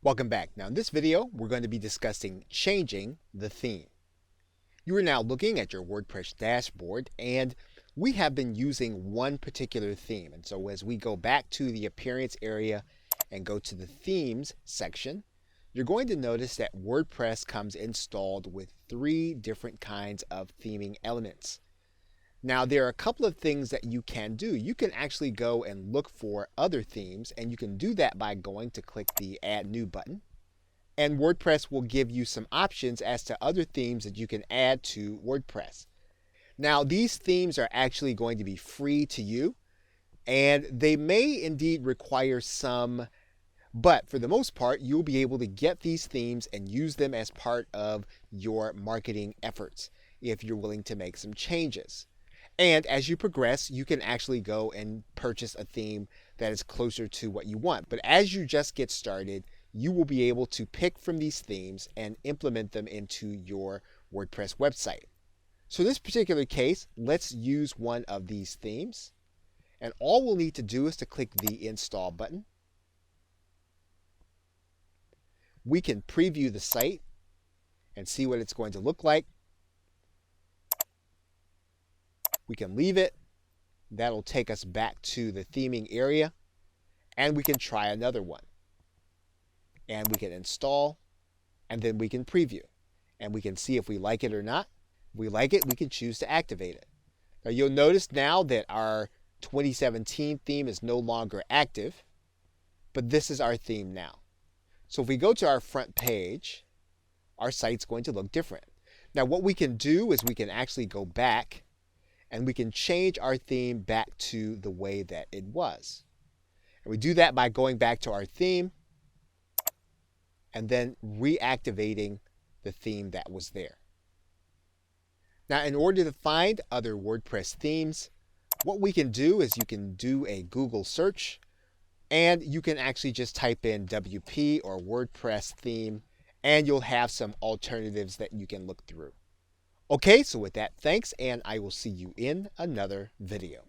Welcome back. Now in this video, we're going to be discussing changing the theme. You are now looking at your WordPress dashboard and we have been using one particular theme. And so as we go back to the appearance area and go to the themes section, you're going to notice that WordPress comes installed with 3 different kinds of theming elements. Now there are a couple of things that you can do. You can actually go and look for other themes, and you can do that by going to click the Add New button. And WordPress will give you some options as to other themes that you can add to WordPress. Now these themes are actually going to be free to you, and they may indeed require some, but for the most part, you'll be able to get these themes and use them as part of your marketing efforts if you're willing to make some changes. And as you progress, you can actually go and purchase a theme that is closer to what you want. But as you just get started, you will be able to pick from these themes and implement them into your WordPress website. So in this particular case, let's use one of these themes. And all we'll need to do is to click the Install button. We can preview the site and see what it's going to look like. We can leave it. That'll take us back to the theming area. And we can try another one. And we can install. And then we can preview. And we can see if we like it or not. If we like it, we can choose to activate it. Now you'll notice now that our 2017 theme is no longer active. But this is our theme now. So if we go to our front page, our site's going to look different. Now what we can do is we can actually go back and we can change our theme back to the way that it was. And we do that by going back to our theme and then reactivating the theme that was there. Now, in order to find other WordPress themes, what we can do is you can do a Google search and you can actually just type in WP or WordPress theme and you'll have some alternatives that you can look through. Okay, so with that, thanks, and I will see you in another video.